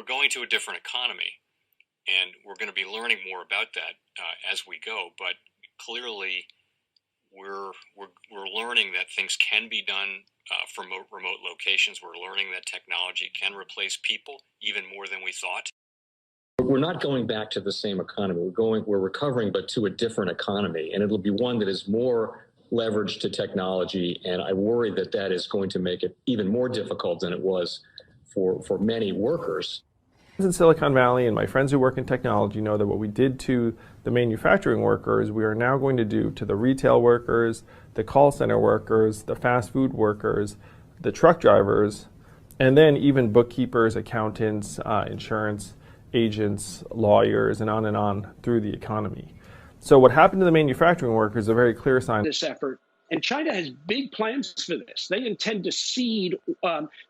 going to a different economy, and we're going to be learning more about that as we go. But clearly, we're learning that things can be done from remote locations. We're learning that technology can replace people even more than we thought. We're not going back to the same economy. We're recovering, but to a different economy, and it'll be one that is more leveraged to technology. And I worry that that is going to make it even more difficult than it was for many workers. In Silicon Valley, and my friends who work in technology know that what we did to the manufacturing workers, we are now going to do to the retail workers, the call center workers, the fast food workers, the truck drivers, and then even bookkeepers, accountants, insurance agents, lawyers, and on through the economy. So what happened to the manufacturing workers is a very clear sign. This effort, and China has big plans for this. They intend to seed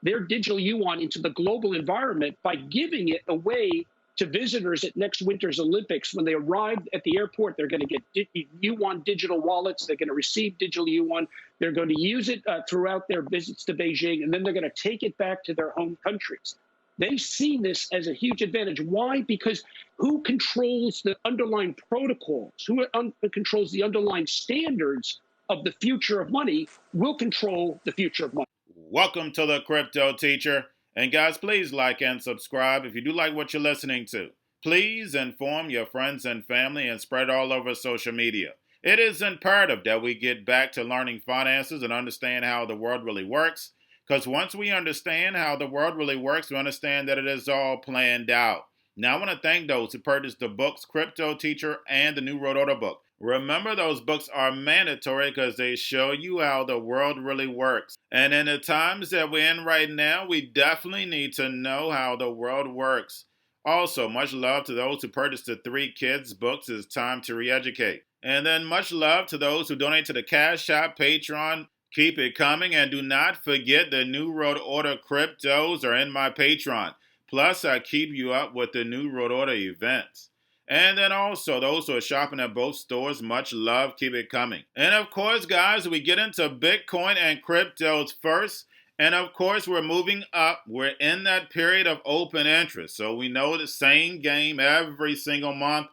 their digital yuan into the global environment by giving it away to visitors at next winter's Olympics. When they arrive at the airport, they're going to get yuan digital wallets. They're going to receive digital yuan. They're going to use it throughout their visits to Beijing, and then they're going to take it back to their home countries. They see this as a huge advantage. Why? Because who controls the underlying protocols, who controls the underlying standards of the future of money will control the future of money. Welcome to the Crypto Teacher. And guys, please like and subscribe if you do like what you're listening to. Please inform your friends and family and spread all over social media. It is imperative that we get back to learning finances and understand how the world really works. Because once we understand how the world really works, we understand that it is all planned out. Now, I want to thank those who purchased the books Cryptoteacher and the New World Order book. Remember, those books are mandatory because they show you how the world really works. And in the times that we're in right now, we definitely need to know how the world works. Also, much love to those who purchased the 3 Kids books. It's time to re-educate. And then much love to those who donate to the Cash App, Patreon. Keep it coming, and do not forget the New World Order cryptos are in my Patreon. Plus, I keep you up with the New World Order events. And then also, those who are shopping at both stores, much love, keep it coming. And of course, guys, we get into Bitcoin and cryptos first. And of course, we're moving up. We're in that period of open interest. So we know the same game every single month.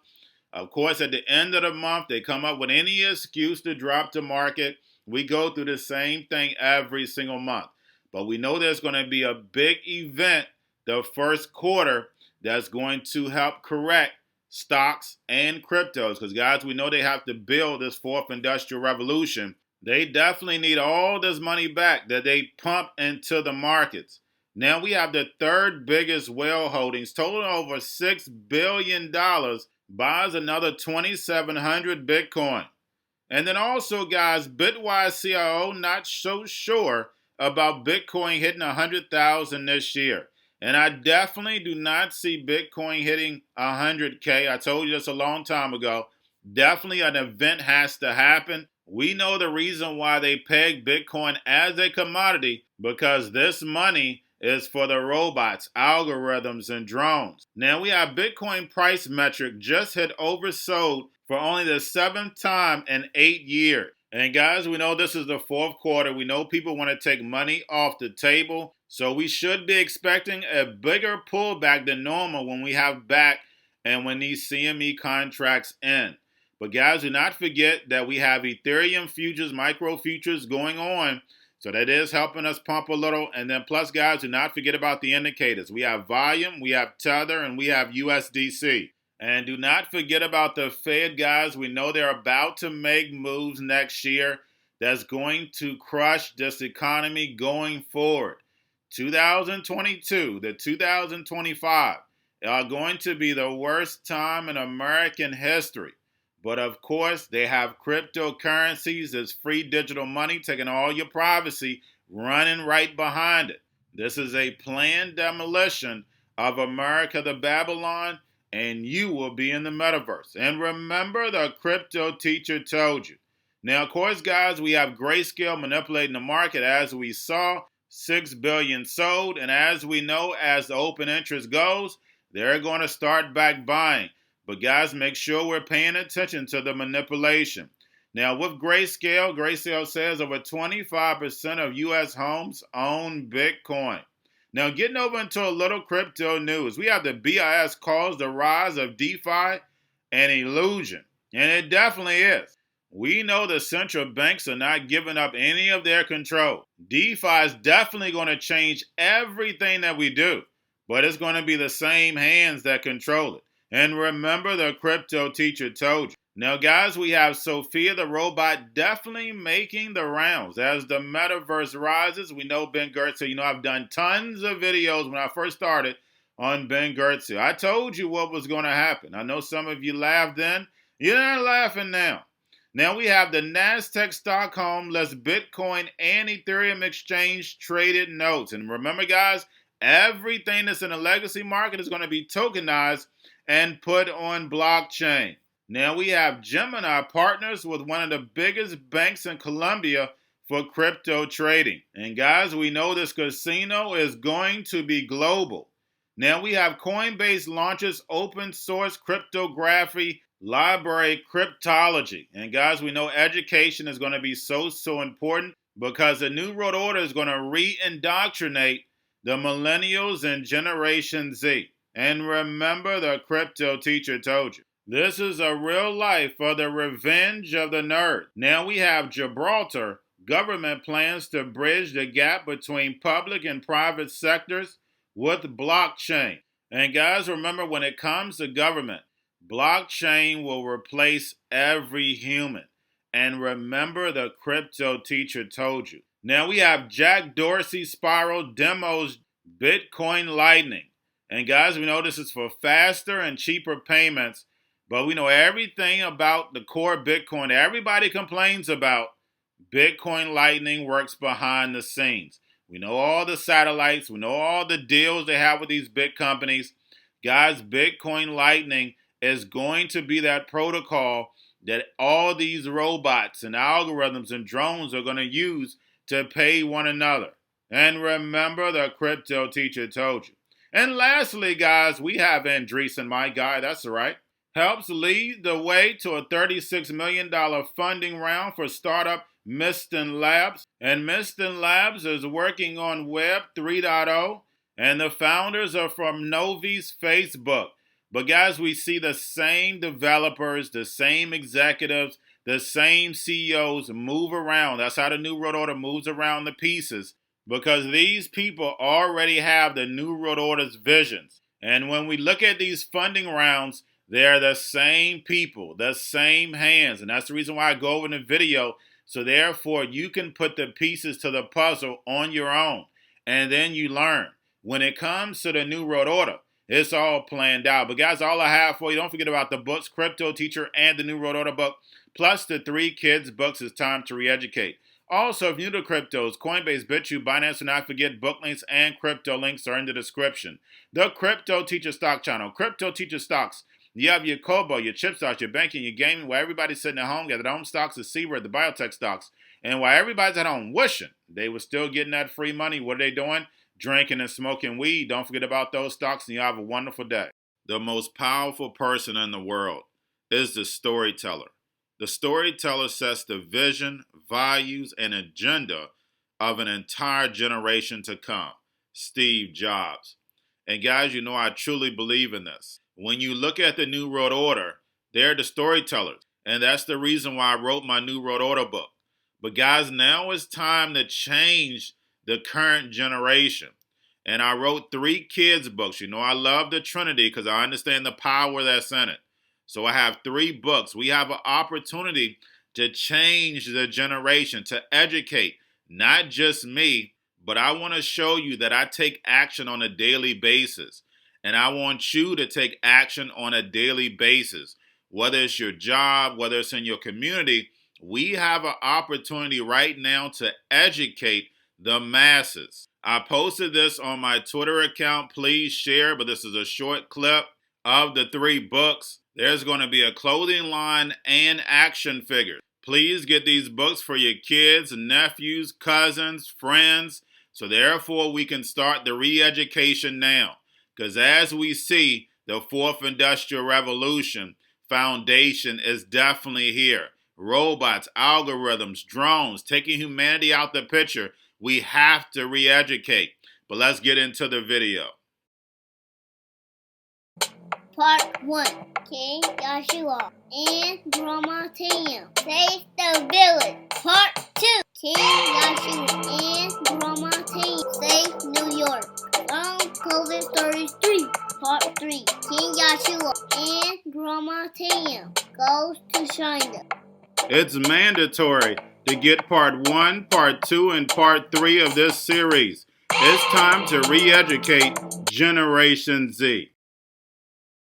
Of course, at the end of the month, they come up with any excuse to drop the market. We go through the same thing every single month. But we know there's going to be a big event the first quarter that's going to help correct stocks and cryptos. Because, guys, we know they have to build this 4th industrial revolution. They definitely need all this money back that they pump into the markets. Now we have the 3rd biggest whale holdings, totaling over $6 billion, buys another 2,700 Bitcoin. And then also, guys, Bitwise CIO not so sure about Bitcoin hitting 100,000 this year. And I definitely do not see Bitcoin hitting 100K. I told you this a long time ago. Definitely an event has to happen. We know the reason why they peg Bitcoin as a commodity, because this money is for the robots, algorithms, and drones. Now we have Bitcoin price metric just hit oversold for only the 7th time in 8 years. And guys, we know this is the 4th quarter. We know people want to take money off the table. So we should be expecting a bigger pullback than normal when we have back and when these CME contracts end. But guys, do not forget that we have Ethereum futures, micro futures going on. So that is helping us pump a little. And then plus, guys, do not forget about the indicators. We have volume, we have tether, and we have USDC. And do not forget about the Fed, guys. We know they're about to make moves next year that's going to crush this economy going forward. 2022 to 2025 are going to be the worst time in American history. But of course, they have cryptocurrencies as free digital money, taking all your privacy, running right behind it. This is a planned demolition of America, the Babylon, and you will be in the metaverse. And remember, the Crypto Teacher told you. Now, of course, guys, we have Grayscale manipulating the market as we saw, 6 billion sold. And as we know, as the open interest goes, they're going to start back buying. But guys, make sure we're paying attention to the manipulation. Now, with Grayscale says over 25% of U.S. homes own Bitcoin. Now, getting over into a little crypto news, we have the BIS calls the rise of DeFi an illusion, and it definitely is. We know the central banks are not giving up any of their control. DeFi is definitely going to change everything that we do, but it's going to be the same hands that control it. And remember, the crypto teacher told you. Now, guys, we have Sophia the robot definitely making the rounds. As the metaverse rises, we know Ben Goertzel. I've done tons of videos when I first started on Ben Goertzel. I told you what was going to happen. I know some of you laughed then. You're not laughing now. Now we have the NASDAQ Stockholm lists Bitcoin and Ethereum exchange traded notes. And remember, guys, everything that's in the legacy market is going to be tokenized and put on blockchain. Now we have Gemini partners with one of the biggest banks in Colombia for crypto trading. And guys, we know this casino is going to be global. Now we have Coinbase launches open source cryptography library Cryptology. And guys, we know education is going to be so important because the New World Order is going to re-indoctrinate the millennials and Generation Z. And remember, the crypto teacher told you. This is a real life for the revenge of the nerd. Now we have Gibraltar. Government plans to bridge the gap between public and private sectors with blockchain. And guys, remember, when it comes to government, blockchain will replace every human. And remember, the crypto teacher told you. Now we have Jack Dorsey Spiral demos Bitcoin Lightning. And guys, we know this is for faster and cheaper payments. But we know everything about the core Bitcoin. Everybody complains about Bitcoin Lightning works behind the scenes. We know all the satellites. We know all the deals they have with these big companies. Guys, Bitcoin Lightning is going to be that protocol that all these robots and algorithms and drones are going to use to pay one another. And remember, the crypto teacher told you. And lastly, guys, we have Andreessen, my guy. That's right. Helps lead the way to a $36 million funding round for startup Miston Labs. And Miston Labs is working on Web 3.0, and the founders are from Novi's Facebook. But guys, we see the same developers, the same executives, the same CEOs move around. That's how the New World Order moves around the pieces, because these people already have the New World Order's visions. And when we look at these funding rounds, they're the same people, the same hands. And that's the reason why I go over in the video. So therefore, you can put the pieces to the puzzle on your own. And then you learn. When it comes to the New World Order, it's all planned out. But guys, all I have for you, don't forget about the books, Crypto Teacher and the New World Order book, plus the 3 kids books, It's Time to Re-Educate. Also, if you're new to cryptos, Coinbase, Bitrue, Binance, do not forget book links and crypto links are in the description. The Crypto Teacher Stock Channel, Crypto Teacher Stocks. You have your Kobo, your chip stocks, your banking, your gaming, while everybody's sitting at home, got their own stocks, the Seaward, the biotech stocks. And while everybody's at home wishing they were still getting that free money, what are they doing? Drinking and smoking weed. Don't forget about those stocks, and you have a wonderful day. The most powerful person in the world is the storyteller. The storyteller sets the vision, values, and agenda of an entire generation to come. Steve Jobs. And guys, you know I truly believe in this. When you look at the New World Order, they're the storytellers. And that's the reason why I wrote my New World Order book. But guys, now it's time to change the current generation. And I wrote 3 kids books. You know, I love the Trinity because I understand the power that's in it. So I have 3 books. We have an opportunity to change the generation, to educate, not just me, but I want to show you that I take action on a daily basis. And I want you to take action on a daily basis. Whether it's your job, whether it's in your community, we have an opportunity right now to educate the masses. I posted this on my Twitter account. Please share, but this is a short clip of the 3 books. There's going to be a clothing line and action figures. Please get these books for your kids, nephews, cousins, friends, so therefore we can start the re-education now. Because as we see, the 4th Industrial Revolution foundation is definitely here. Robots, algorithms, drones, taking humanity out the picture. We have to re-educate. But let's get into the video. Part 1. King Joshua and Grandma Tam save the village. Part 2. King Joshua and Grandma Tam save New York from COVID-33. Part 3. King Joshua and Grandma Tam goes to China. It's mandatory to get part 1, part 2, and part 3 of this series. It's time to re-educate Generation Z.